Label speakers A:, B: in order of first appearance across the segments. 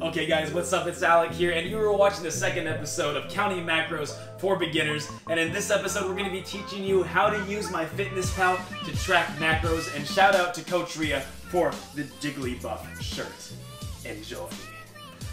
A: Okay guys, what's up? It's Alec here, and you were watching the second episode of Counting Macros for Beginners. And in this episode, we're going to be teaching you how to use Myfitnesspal to track macros. And shout out to Coach Rhea for the Jigglypuff shirt. Enjoy.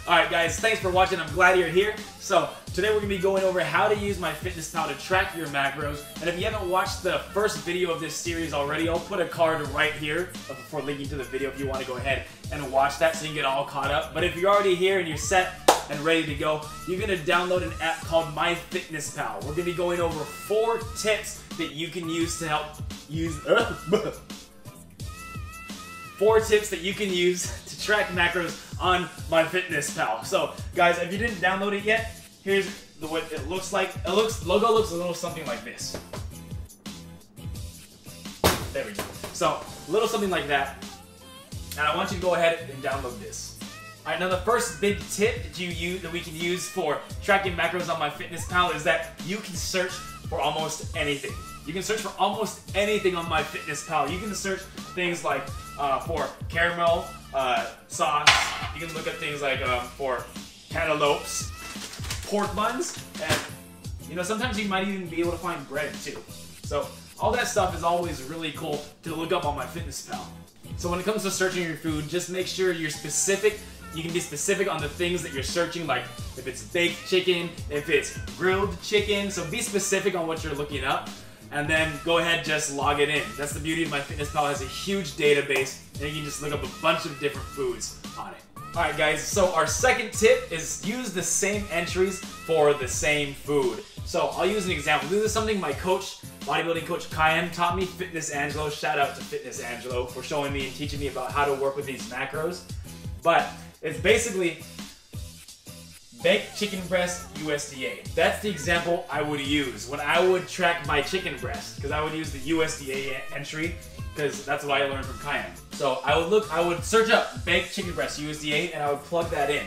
A: Alright guys, thanks for watching. I'm glad you're here. So, today we're going to be going over how to use Myfitnesspal to track your macros. And if you haven't watched the first video of this series already, I'll put a card right here before linking to the video if you want to go ahead and watch that so you can get all caught up. But if you're already here and you're set and ready to go, you're going to download an app called Myfitnesspal. We're going to be going over 4 tips that you can use to help use... 4 tips that you can use to track macros on Myfitnesspal. So, guys, if you didn't download it yet, here's what it looks like. Logo looks a little something like this. There we go. So, a little something like that. And I want you to go ahead and download this. All right, now the first big tip that we can use for tracking macros on Myfitnesspal is that you can search for almost anything. You can search for almost anything on Myfitnesspal. You can search things like for caramel sauce. You can look at things like for cantaloupes, pork buns, and you know, sometimes you might even be able to find bread too. So all that stuff is always really cool to look up on Myfitnesspal. So when it comes to searching your food, just make sure you're specific. You can be specific on the things that you're searching, like if it's baked chicken, if it's grilled chicken. So be specific on what you're looking up, and then go ahead, just log it in. That's the beauty of Myfitnesspal. It has a huge database, and you can just look up a bunch of different foods on it. Alright guys, so our second tip is use the same entries for the same food. So I'll use an example. This is something my coach, bodybuilding coach Kyan, taught me. Fitness Angelo, shout out to Fitness Angelo for showing me and teaching me about how to work with these macros. But it's basically baked chicken breast USDA. That's the example I would use when I would track my chicken breast, because I would use the USDA entry, because that's what I learned from Kyan. So I would search up baked chicken breast USDA, and I would plug that in.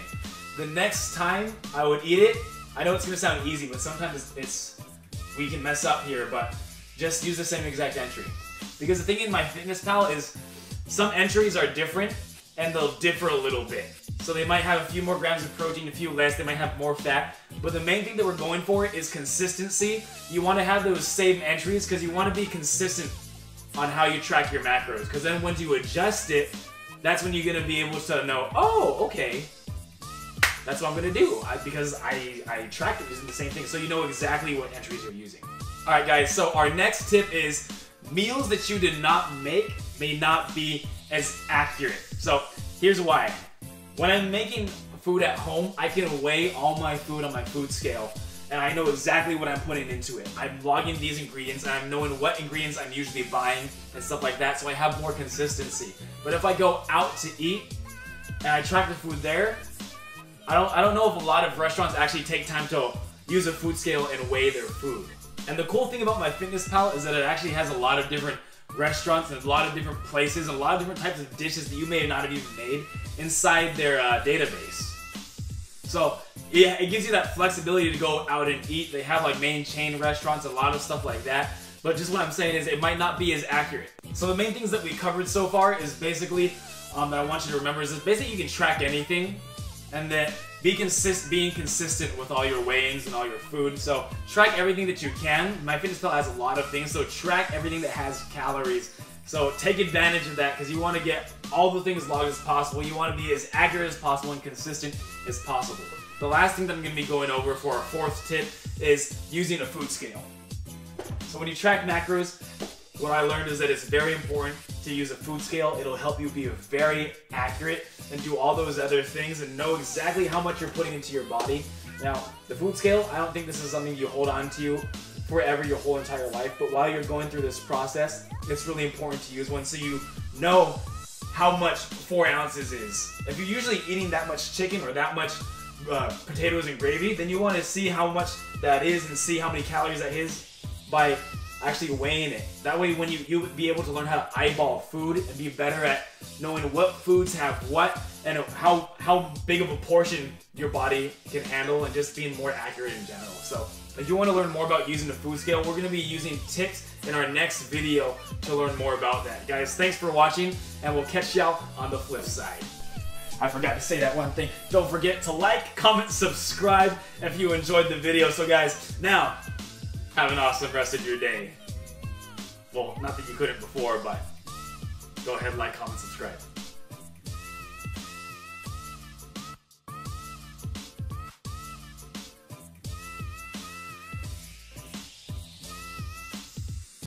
A: The next time I would eat it, I know it's gonna sound easy, but sometimes we can mess up here, but just use the same exact entry. Because the thing in Myfitnesspal is some entries are different, and they'll differ a little bit. So they might have a few more grams of protein, a few less, they might have more fat. But the main thing that we're going for is consistency. You want to have those same entries because you want to be consistent on how you track your macros. Because then once you adjust it, that's when you're going to be able to know, oh, okay, that's what I'm going to do. Because I tracked it using the same thing. So you know exactly what entries you're using. Alright guys, so our next tip is meals that you did not make may not be as accurate. So here's why. When I'm making food at home, I can weigh all my food on my food scale, and I know exactly what I'm putting into it. I'm logging these ingredients, and I'm knowing what ingredients I'm usually buying and stuff like that, so I have more consistency. But if I go out to eat and I track the food there, I don't know if a lot of restaurants actually take time to use a food scale and weigh their food. And the cool thing about Myfitnesspal is that it actually has a lot of different restaurants and a lot of different places, and a lot of different types of dishes that you may not have even made inside their database. So yeah, it gives you that flexibility to go out and eat. They have like main chain restaurants, a lot of stuff like that. But just what I'm saying is it might not be as accurate. So the main things that we covered so far is basically, that I want you to remember, is that basically you can track anything, and that being consistent with all your weigh-ins and all your food. So track everything that you can. Myfitnesspal has a lot of things, so track everything that has calories. So take advantage of that, because you want to get all the things logged as possible. You want to be as accurate as possible and consistent as possible. The last thing that I'm going to be going over for our 4th tip is using a food scale. So when you track macros, what I learned is that it's very important to use a food scale. It'll help you be very accurate and do all those other things and know exactly how much you're putting into your body. Now, the food scale, I don't think this is something you hold on to forever, your whole entire life, but while you're going through this process, it's really important to use one so you know how much 4 ounces is. If you're usually eating that much chicken or that much potatoes and gravy, then you want to see how much that is and see how many calories that is by actually weighing it. That way when you'll be able to learn how to eyeball food and be better at knowing what foods have what and how big of a portion your body can handle, and just being more accurate in general. So if you want to learn more about using the food scale, we're going to be using tips in our next video to learn more about that. Guys, thanks for watching, and we'll catch y'all on the flip side. I forgot to say that one thing. Don't forget to like, comment, subscribe if you enjoyed the video. So guys, now, have an awesome rest of your day. Well, not that you couldn't before, but go ahead, like, comment, subscribe.